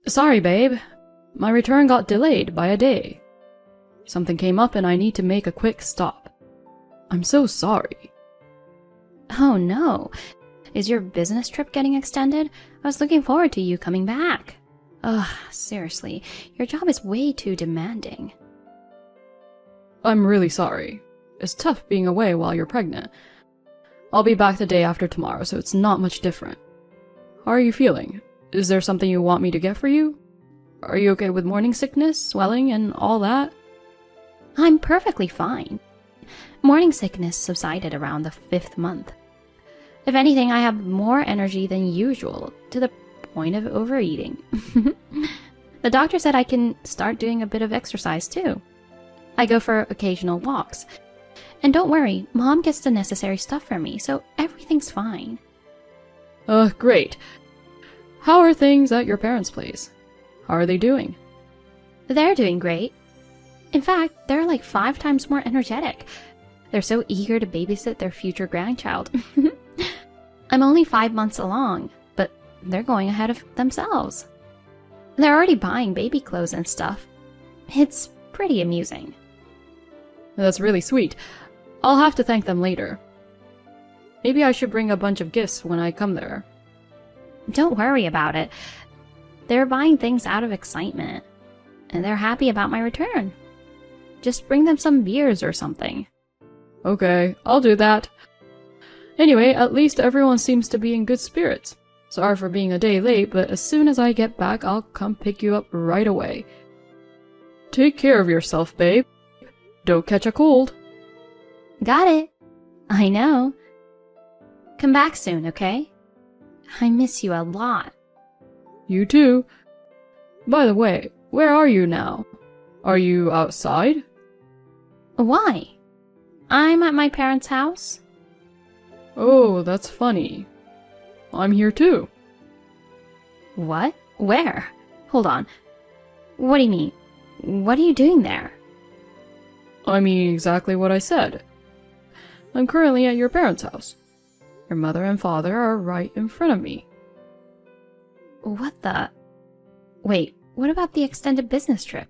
Sorry, babe. My return got delayed by a day. Something came up and I need to make a quick stop. I'm so sorry. Oh no. Is your business trip getting extended? I was looking forward to you coming back. Ugh, seriously, your job is way too demanding. I'm really sorry. It's tough being away while you're pregnant. I'll be back the day after tomorrow, so it's not much different. How are you feeling? Is there something you want me to get for you? Are you okay with morning sickness, swelling, and all that? I'm perfectly fine. Morning sickness subsided around the 5th month. If anything, I have more energy than usual, to the point of overeating. The doctor said I can start doing a bit of exercise too. I go for occasional walks. And don't worry, Mom gets the necessary stuff for me, so everything's fine. Great. How are things at your parents' place? How are they doing? They're doing great. In fact, they're like 5 times more energetic. They're so eager to babysit their future grandchild. I'm only 5 months along, but they're going ahead of themselves. They're already buying baby clothes and stuff. It's pretty amusing. That's really sweet. I'll have to thank them later. Maybe I should bring a bunch of gifts when I come there. Don't worry about it. They're buying things out of excitement, and they're happy about my return. Just bring them some beers or something. Okay, I'll do that. Anyway, at least everyone seems to be in good spirits. Sorry for being a day late, but as soon as I get back, I'll come pick you up right away. Take care of yourself, babe. Don't catch a cold. Got it. I know. Come back soon, okay? I miss you a lot. You too. By the way, where are you now? Are you outside? Why? I'm at my parents' house. Oh, that's funny. I'm here too. What? Where? Hold on. What do you mean? What are you doing there? I mean exactly what I said. I'm currently at your parents' house. Your mother and father are right in front of me. What the? Wait, what about the extended business trip?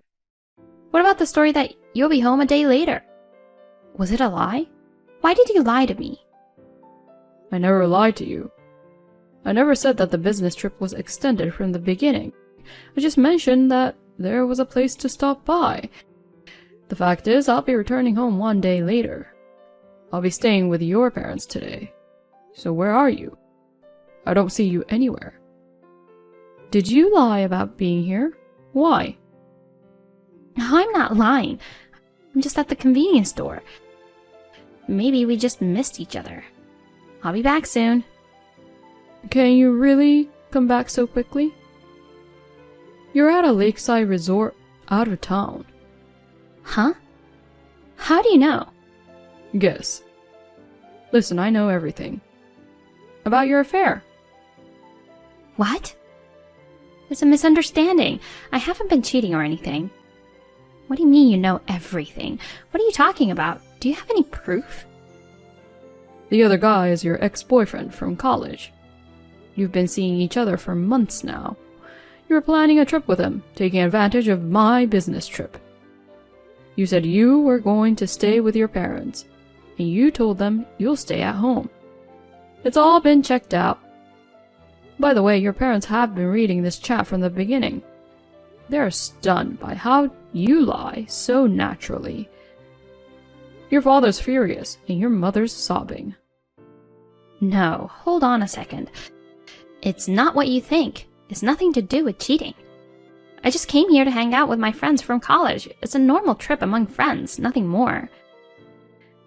What about the story that you'll be home a day later? Was it a lie? Why did you lie to me? I never lied to you. I never said that the business trip was extended from the beginning. I just mentioned that there was a place to stop by. The fact is, I'll be returning home one day later. I'll be staying with your parents today. So where are you? I don't see you anywhere. Did you lie about being here? Why? I'm not lying. I'm just at the convenience store. Maybe we just missed each other. I'll be back soon. Can you really come back so quickly? You're at a lakeside resort out of town. Huh? How do you know? Guess. Listen, I know everything. About your affair. What? It's a misunderstanding. I haven't been cheating or anything. What do you mean you know everything? What are you talking about? Do you have any proof? The other guy is your ex-boyfriend from college. You've been seeing each other for months now. You were planning a trip with him, taking advantage of my business trip. You said you were going to stay with your parents, and you told them you'll stay at home. It's all been checked out. By the way, your parents have been reading this chat from the beginning. They're stunned by how you lie so naturally. Your father's furious, and your mother's sobbing. No, hold on a second. It's not what you think. It's nothing to do with cheating. I just came here to hang out with my friends from college. It's a normal trip among friends, nothing more.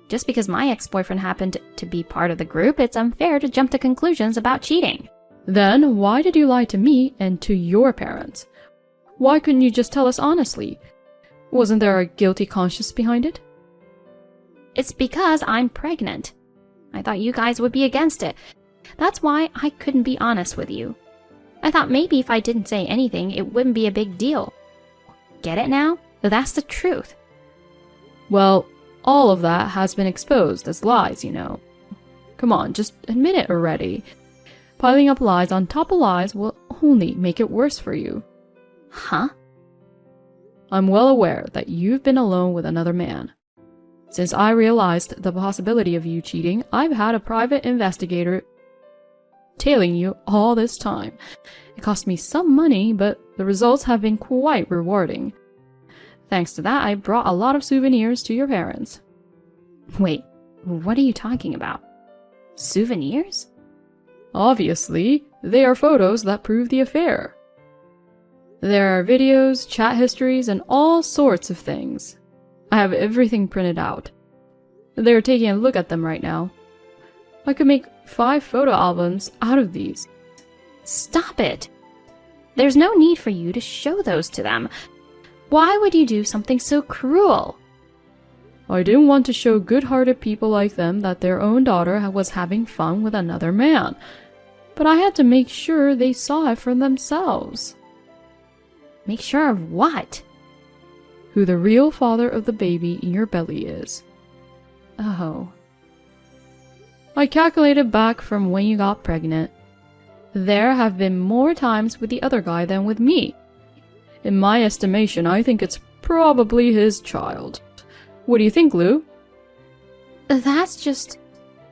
Just because my ex-boyfriend happened to be part of the group, it's unfair to jump to conclusions about cheating. Then why did you lie to me and to your parents? Why couldn't you just tell us honestly? Wasn't there a guilty conscience behind it? It's because I'm pregnant. I thought you guys would be against it. That's why I couldn't be honest with you. I thought maybe if I didn't say anything, it wouldn't be a big deal. Get it now? That's the truth. Well, all of that has been exposed as lies, you know. Come on, just admit it already. Piling up lies on top of lies will only make it worse for you. Huh? I'm well aware that you've been alone with another man. Since I realized the possibility of you cheating, I've had a private investigator tailing you all this time. It cost me some money, but the results have been quite rewarding. Thanks to that, I brought a lot of souvenirs to your parents. Wait, what are you talking about? Souvenirs? Obviously, they are photos that prove the affair. There are videos, chat histories, and all sorts of things. I have everything printed out. They're taking a look at them right now. I could make 5 photo albums out of these. Stop it! There's no need for you to show those to them. Why would you do something so cruel? I didn't want to show good-hearted people like them that their own daughter was having fun with another man. But I had to make sure they saw it for themselves. Make sure of what? Who the real father of the baby in your belly is. Oh. I calculated back from when you got pregnant. There have been more times with the other guy than with me. In my estimation, I think it's probably his child. What do you think, Lou? That's just...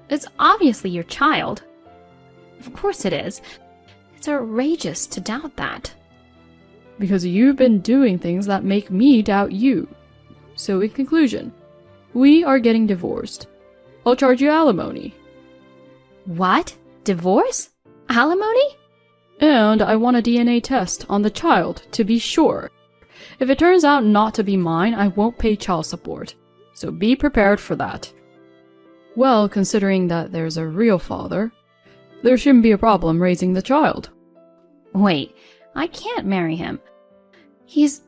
It's obviously your child. Of course it is. It's outrageous to doubt that. Because you've been doing things that make me doubt you. So in conclusion, we are getting divorced. I'll charge you alimony. What? Divorce? Alimony? And I want a DNA test on the child to be sure. If it turns out not to be mine, I won't pay child support. So be prepared for that. Well, considering that there's a real father, there shouldn't be a problem raising the child. Wait, I can't marry him. He's...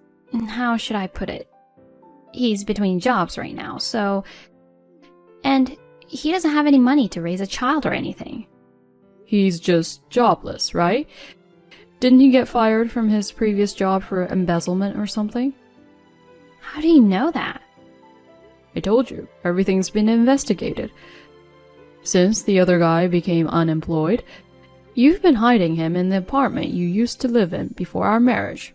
how should I put it? He's between jobs right now, so... And he doesn't have any money to raise a child or anything. He's just jobless, right? Didn't he get fired from his previous job for embezzlement or something? How do you know that? I told you, everything's been investigated. Since the other guy became unemployed, you've been hiding him in the apartment you used to live in before our marriage.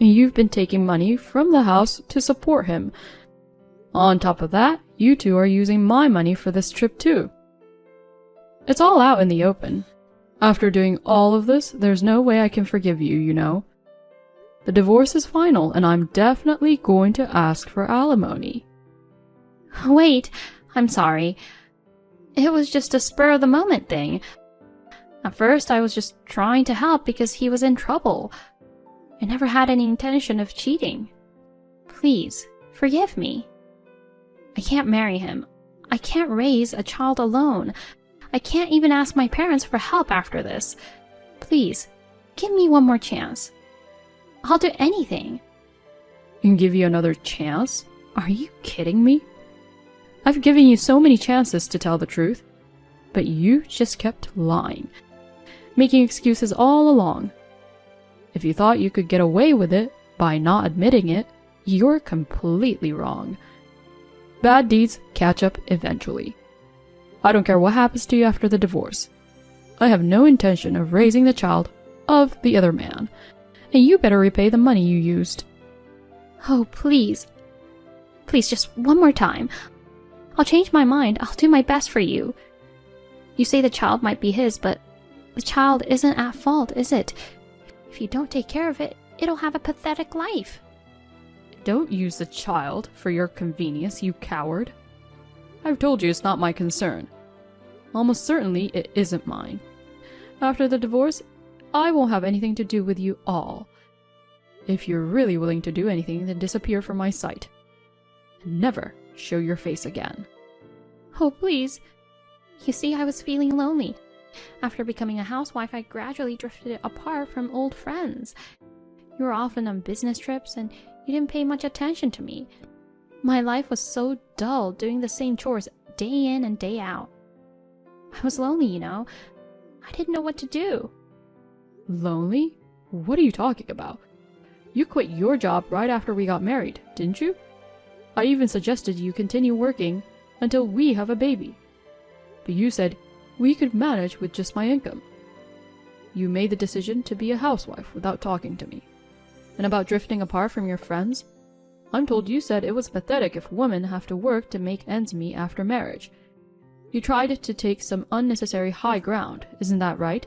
And you've been taking money from the house to support him. On top of that, you two are using my money for this trip too. It's all out in the open. After doing all of this, there's no way I can forgive you, you know. The divorce is final, and I'm definitely going to ask for alimony. Wait, I'm sorry. It was just a spur-of-the-moment thing. At first, I was just trying to help because he was in trouble. I never had any intention of cheating. Please, forgive me. I can't marry him. I can't raise a child alone. I can't even ask my parents for help after this. Please, give me one more chance. I'll do anything. And give you another chance? Are you kidding me? I've given you so many chances to tell the truth, but you just kept lying, making excuses all along. If you thought you could get away with it by not admitting it, you're completely wrong. Bad deeds catch up eventually. I don't care what happens to you after the divorce. I have no intention of raising the child of the other man, and you better repay the money you used. Oh, please. Please, just one more time. I'll change my mind. I'll do my best for you. You say the child might be his, but the child isn't at fault, is it? If you don't take care of it, it'll have a pathetic life. Don't use the child for your convenience, you coward. I've told you it's not my concern. Almost certainly it isn't mine. After the divorce, I won't have anything to do with you all. If you're really willing to do anything, then disappear from my sight. And never show your face again. Oh, please. You see, I was feeling lonely. After becoming a housewife, I gradually drifted apart from old friends. You were often on business trips, and you didn't pay much attention to me. My life was so dull, doing the same chores day in and day out. I was lonely, you know. I didn't know what to do. Lonely? What are you talking about? You quit your job right after we got married, didn't you? I even suggested you continue working until we have a baby. But you said we could manage with just my income. You made the decision to be a housewife without talking to me. And about drifting apart from your friends? I'm told you said it was pathetic if women have to work to make ends meet after marriage. You tried to take some unnecessary high ground, isn't that right?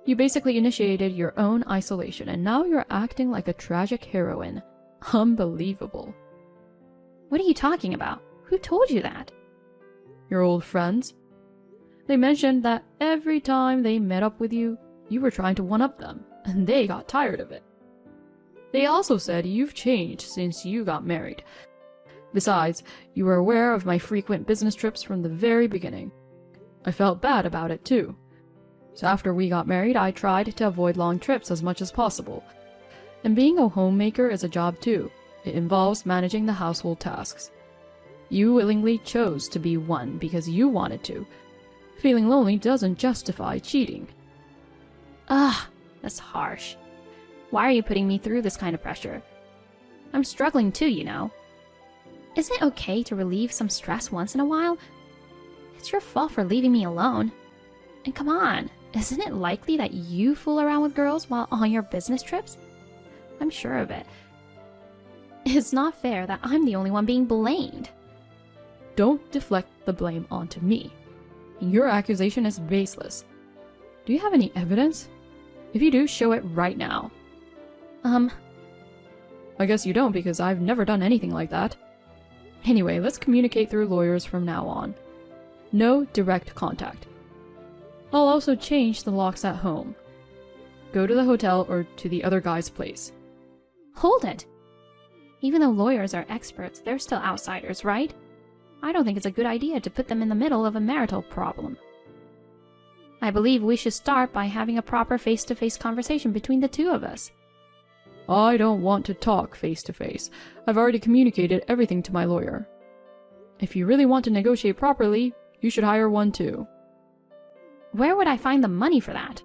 You basically initiated your own isolation, and now you're acting like a tragic heroine. Unbelievable. What are you talking about? Who told you that? Your old friends. They mentioned that every time they met up with you, you were trying to one-up them, and they got tired of it. They also said you've changed since you got married. Besides, you were aware of my frequent business trips from the very beginning. I felt bad about it too. So after we got married, I tried to avoid long trips as much as possible. And being a homemaker is a job too. It involves managing the household tasks. You willingly chose to be one because you wanted to. Feeling lonely doesn't justify cheating. Ugh, that's harsh. Why are you putting me through this kind of pressure? I'm struggling too, you know. Isn't it okay to relieve some stress once in a while? It's your fault for leaving me alone. And come on, isn't it likely that you fool around with girls while on your business trips? I'm sure of it. It's not fair that I'm the only one being blamed. Don't deflect the blame onto me. Your accusation is baseless. Do you have any evidence? If you do, show it right now. I guess you don't because I've never done anything like that. Anyway, let's communicate through lawyers from now on. No direct contact. I'll also change the locks at home. Go to the hotel or to the other guy's place. Hold it! Even though lawyers are experts, they're still outsiders, right? I don't think it's a good idea to put them in the middle of a marital problem. I believe we should start by having a proper face-to-face conversation between the two of us. I don't want to talk face-to-face. I've already communicated everything to my lawyer. If you really want to negotiate properly, you should hire one too. Where would I find the money for that?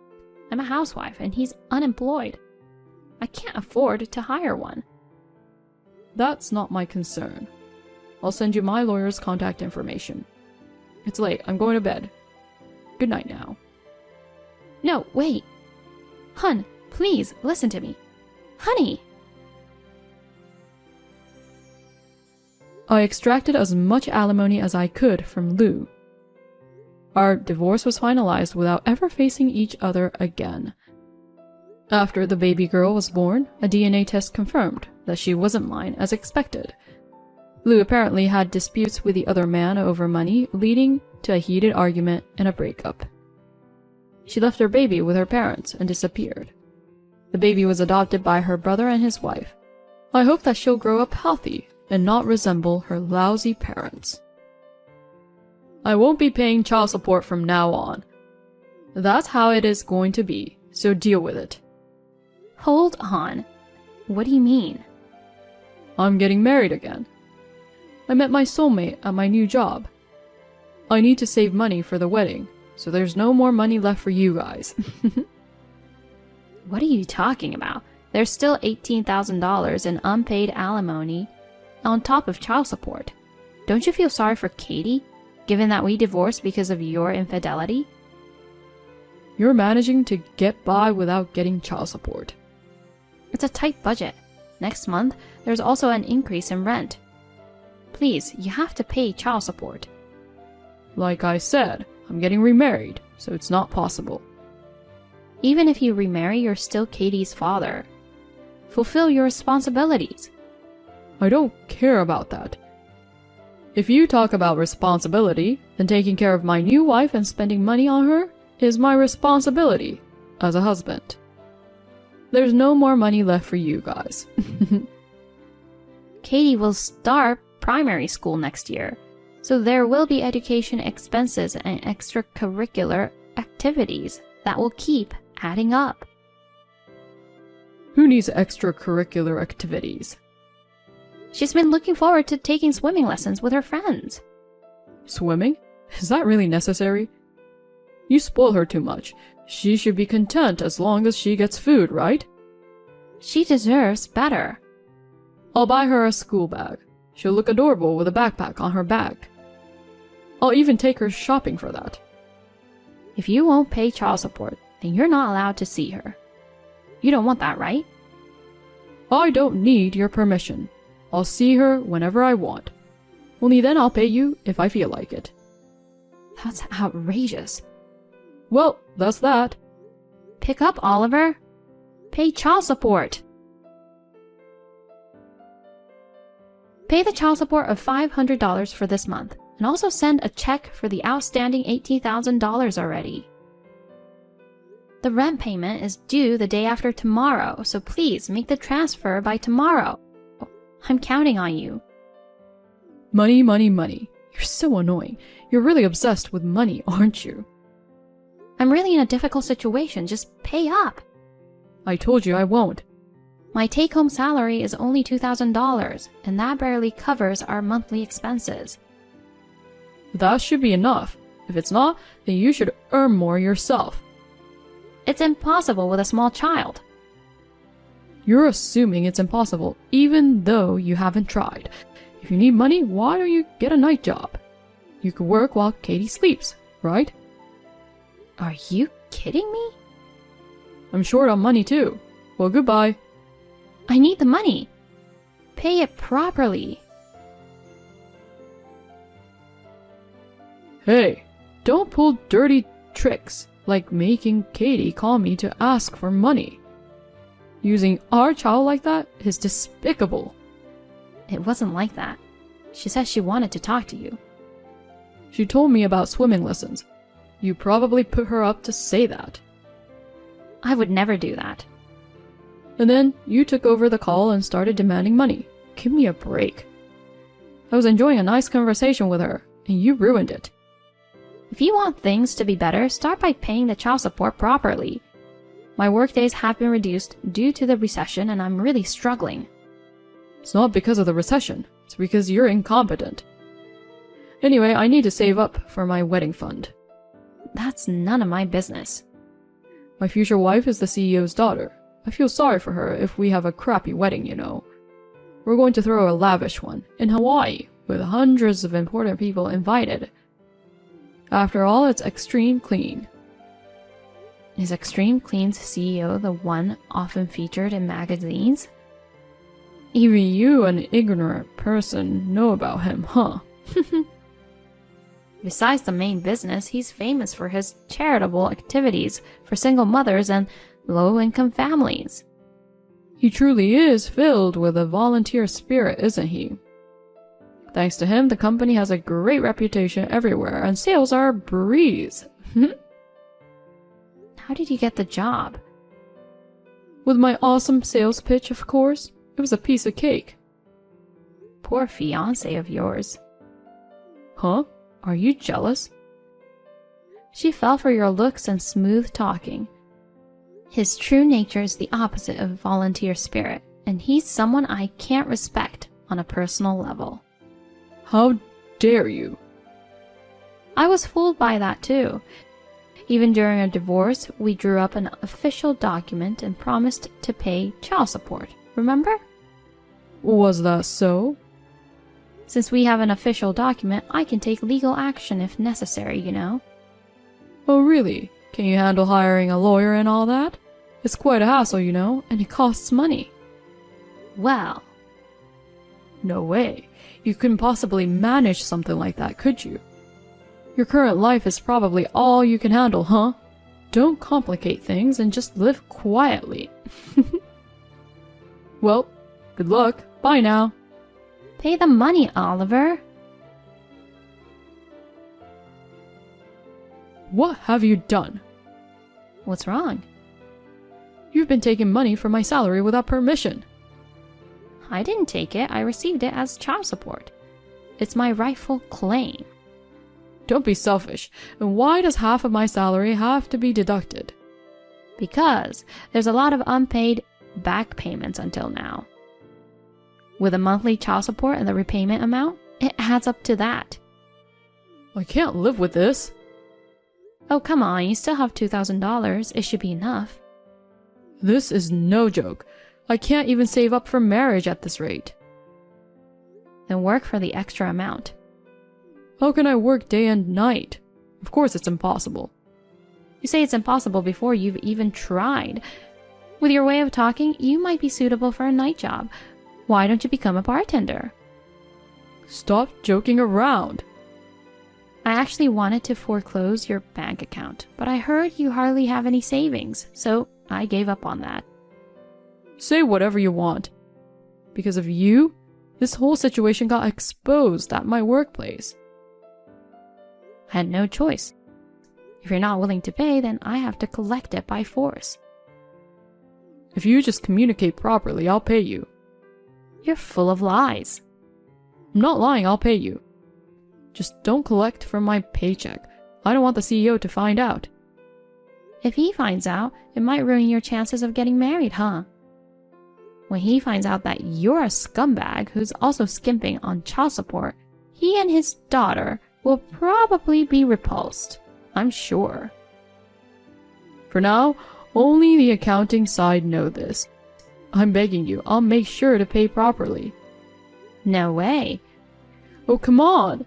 I'm a housewife and he's unemployed. I can't afford to hire one. That's not my concern. I'll send you my lawyer's contact information. It's late. I'm going to bed. Good night now. No, wait. Hun, please listen to me. Honey! I extracted as much alimony as I could from Lou. Our divorce was finalized without ever facing each other again. After the baby girl was born, a DNA test confirmed that she wasn't mine as expected. Lou apparently had disputes with the other man over money, leading to a heated argument and a breakup. She left her baby with her parents and disappeared. The baby was adopted by her brother and his wife. I hope that she'll grow up healthy and not resemble her lousy parents. I won't be paying child support from now on. That's how it is going to be, so deal with it. Hold on. What do you mean? I'm getting married again. I met my soulmate at my new job. I need to save money for the wedding, so there's no more money left for you guys. What are you talking about? There's still $18,000 in unpaid alimony on top of child support. Don't you feel sorry for Katie, given that we divorced because of your infidelity? You're managing to get by without getting child support. It's a tight budget. Next month, there's also an increase in rent. Please, you have to pay child support. Like I said, I'm getting remarried, so it's not possible. Even if you remarry, you're still Katie's father. Fulfill your responsibilities. I don't care about that. If you talk about responsibility, then taking care of my new wife and spending money on her is my responsibility as a husband. There's no more money left for you guys. Katie will start primary school next year, so there will be education expenses and extracurricular activities that will keep adding up. Who needs extracurricular activities? She's been looking forward to taking swimming lessons with her friends. Swimming? Is that really necessary? You spoil her too much. She should be content as long as she gets food, right? She deserves better. I'll buy her a school bag. She'll look adorable with a backpack on her back. I'll even take her shopping for that. If you won't pay child support, then you're not allowed to see her. You don't want that, right? I don't need your permission. I'll see her whenever I want. Only then I'll pay you if I feel like it. That's outrageous. Well, that's that. Pick up, Oliver. Pay child support. Pay the child support of $500 for this month, and also send a check for the outstanding $18,000 already. The rent payment is due the day after tomorrow, so please make the transfer by tomorrow. I'm counting on you. Money, money, money. You're so annoying. You're really obsessed with money, aren't you? I'm really in a difficult situation. Just pay up. I told you I won't. My take-home salary is only $2,000, and that barely covers our monthly expenses. That should be enough. If it's not, then you should earn more yourself. It's impossible with a small child. You're assuming it's impossible, even though you haven't tried. If you need money, why don't you get a night job? You could work while Katie sleeps, right? Are you kidding me? I'm short on money too. Well, goodbye. I need the money. Pay it properly. Hey, don't pull dirty tricks like making Katie call me to ask for money. Using our child like that is despicable. It wasn't like that. She said she wanted to talk to you. She told me about swimming lessons. You probably put her up to say that. I would never do that. And then you took over the call and started demanding money. Give me a break. I was enjoying a nice conversation with her, and you ruined it. If you want things to be better, start by paying the child support properly. My workdays have been reduced due to the recession, and I'm really struggling. It's not because of the recession. It's because you're incompetent. Anyway, I need to save up for my wedding fund. That's none of my business. My future wife is the CEO's daughter. I feel sorry for her if we have a crappy wedding, you know. We're going to throw a lavish one in Hawaii with hundreds of important people invited. After all, it's Extreme Clean. Is Extreme Clean's CEO the one often featured in magazines? Even you, an ignorant person, know about him, huh? Besides the main business, he's famous for his charitable activities for single mothers and low-income families. He truly is filled with a volunteer spirit, isn't he? Thanks to him, the company has a great reputation everywhere, and sales are a breeze. How did you get the job? With my awesome sales pitch, of course. It was a piece of cake. Poor fiancé of yours. Huh? Are you jealous? She fell for your looks and smooth talking. His true nature is the opposite of volunteer spirit, and he's someone I can't respect on a personal level. How dare you? I was fooled by that too. Even during a divorce, we drew up an official document and promised to pay child support. Remember? Was that so? Since we have an official document, I can take legal action if necessary, you know. Oh, really? Can you handle hiring a lawyer and all that? It's quite a hassle, you know, and it costs money. Well. No way. You couldn't possibly manage something like that, could you? Your current life is probably all you can handle, huh? Don't complicate things and just live quietly. Well, good luck. Bye now. Pay the money, Oliver. What have you done? What's wrong? You've been taking money from my salary without permission. I didn't take it. I received it as child support. It's my rightful claim. Don't be selfish. And why does half of my salary have to be deducted? Because there's a lot of unpaid back payments until now. With a monthly child support and the repayment amount, it adds up to that. I can't live with this. Oh, come on, you still have $2,000. It should be enough. This is no joke. I can't even save up for marriage at this rate. Then work for the extra amount. How can I work day and night? Of course it's impossible. You say it's impossible before you've even tried. With your way of talking, you might be suitable for a night job. Why don't you become a bartender? Stop joking around. I actually wanted to foreclose your bank account, but I heard you hardly have any savings, so I gave up on that. Say whatever you want. Because of you, this whole situation got exposed at my workplace. I had no choice. If you're not willing to pay, then I have to collect it by force. If you just communicate properly, I'll pay you. You're full of lies. I'm not lying, I'll pay you. Just don't collect from my paycheck. I don't want the CEO to find out. If he finds out, it might ruin your chances of getting married, huh? When he finds out that you're a scumbag who's also skimping on child support, he and his daughter will probably be repulsed. I'm sure. For now, only the accounting side know this. I'm begging you, I'll make sure to pay properly. No way. Oh, come on.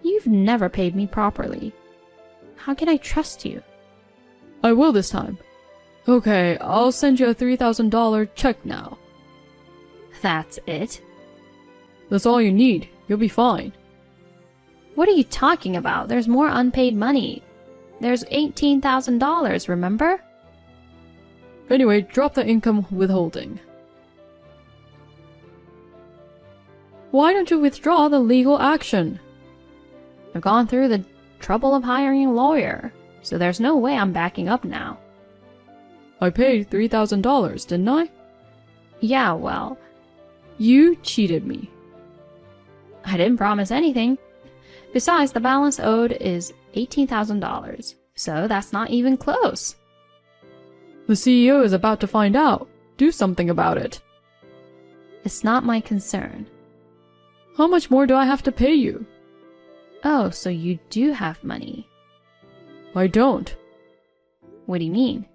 You've never paid me properly. How can I trust you? I will this time. Okay, I'll send you a $3,000 check now. That's it? That's all you need. You'll be fine. What are you talking about? There's more unpaid money. There's $18,000, remember? Anyway, drop the income withholding. Why don't you withdraw the legal action? I've gone through the trouble of hiring a lawyer, so there's no way I'm backing up now. I paid $3,000, didn't I? Yeah, well, You cheated me. I didn't promise anything. Besides, the balance owed is $18,000, so that's not even close. The CEO is about to find out. Do something about it. It's not my concern. How much more do I have to pay you? Oh, so you do have money. I don't. What do you mean?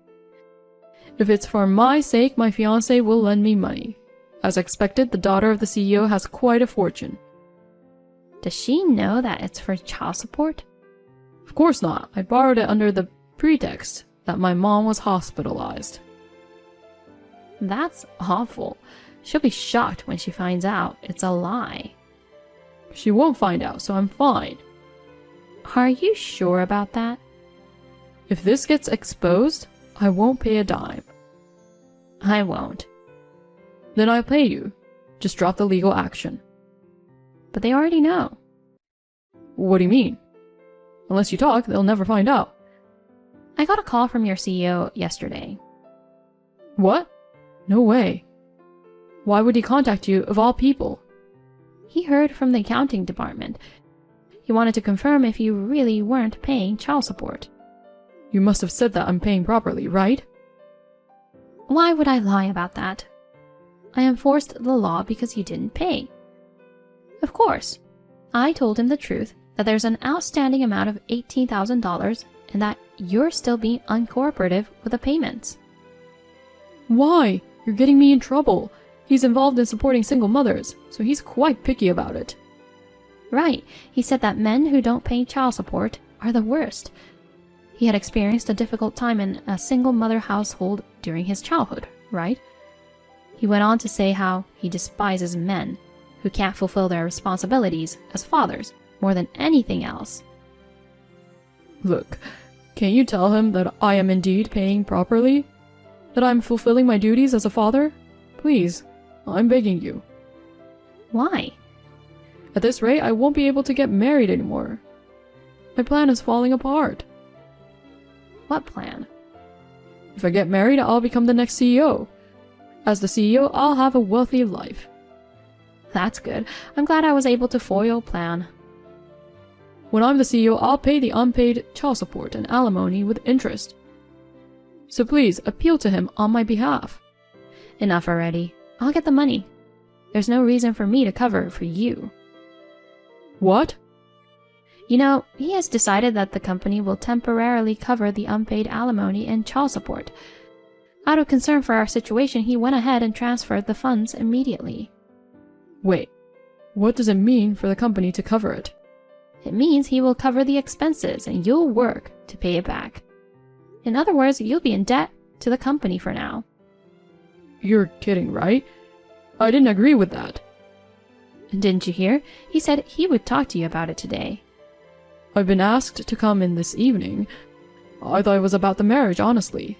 If it's for my sake, my fiancé will lend me money. As expected, the daughter of the CEO has quite a fortune. Does she know that it's for child support? Of course not. I borrowed it under the pretext that my mom was hospitalized. That's awful. She'll be shocked when she finds out it's a lie. She won't find out, so I'm fine. Are you sure about that? If this gets exposed, I won't pay a dime. I won't. Then I'll pay you. Just drop the legal action. But they already know. What do you mean? Unless you talk, they'll never find out. I got a call from your CEO yesterday. What? No way. Why would he contact you of all people? He heard from the accounting department. He wanted to confirm if you really weren't paying child support. You must have said that I'm paying properly, right? Why would I lie about that? I enforced the law because you didn't pay. Of course. I told him the truth, that there's an outstanding amount of $18,000 and that you're still being uncooperative with the payments. Why? You're getting me in trouble. He's involved in supporting single mothers, so he's quite picky about it. Right. He said that men who don't pay child support are the worst. He had experienced a difficult time in a single mother household during his childhood, right? He went on to say how he despises men who can't fulfill their responsibilities as fathers more than anything else. Look, can you tell him that I am indeed paying properly? That I'm fulfilling my duties as a father? Please, I'm begging you. Why? At this rate, I won't be able to get married anymore. My plan is falling apart. What plan? If I get married, I'll become the next CEO. As the CEO, I'll have a wealthy life. That's good. I'm glad I was able to foil your plan. When I'm the CEO, I'll pay the unpaid child support and alimony with interest. So please, appeal to him on my behalf. Enough already. I'll get the money. There's no reason for me to cover it for you. What? You know, he has decided that the company will temporarily cover the unpaid alimony and child support. Out of concern for our situation, he went ahead and transferred the funds immediately. Wait, what does it mean for the company to cover it? It means he will cover the expenses and you'll work to pay it back. In other words, you'll be in debt to the company for now. You're kidding, right? I didn't agree with that. Didn't you hear? He said he would talk to you about it today. I've been asked to come in this evening. I thought it was about the marriage, honestly.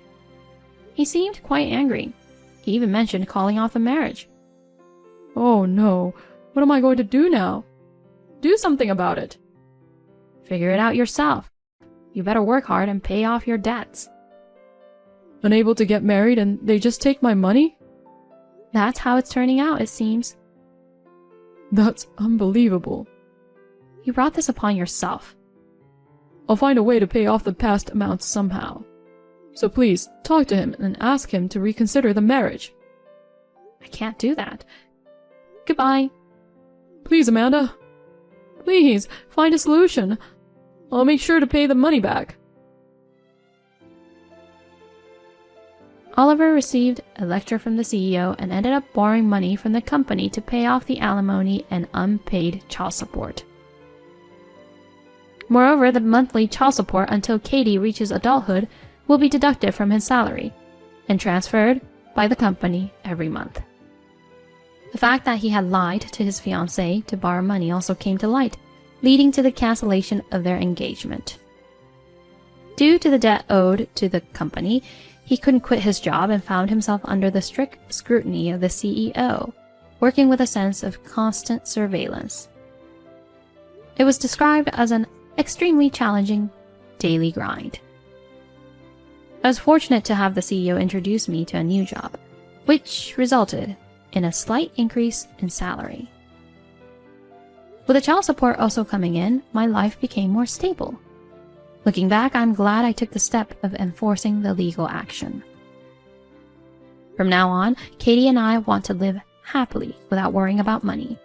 He seemed quite angry. He even mentioned calling off the marriage. Oh no, what am I going to do now? Do something about it. Figure it out yourself. You better work hard and pay off your debts. Unable to get married and they just take my money? That's how it's turning out, it seems. That's unbelievable. You brought this upon yourself. I'll find a way to pay off the past amounts somehow. So please, talk to him and ask him to reconsider the marriage. I can't do that. Goodbye. Please, Amanda. Please, find a solution. I'll make sure to pay the money back. Oliver received a lecture from the CEO and ended up borrowing money from the company to pay off the alimony and unpaid child support. Moreover, the monthly child support until Katie reaches adulthood will be deducted from his salary and transferred by the company every month. The fact that he had lied to his fiancée to borrow money also came to light, leading to the cancellation of their engagement. Due to the debt owed to the company, he couldn't quit his job and found himself under the strict scrutiny of the CEO, working with a sense of constant surveillance. It was described as an extremely challenging daily grind. I was fortunate to have the CEO introduce me to a new job, which resulted in a slight increase in salary. With the child support also coming in, my life became more stable. Looking back, I'm glad I took the step of enforcing the legal action. From now on, Katie and I want to live happily without worrying about money.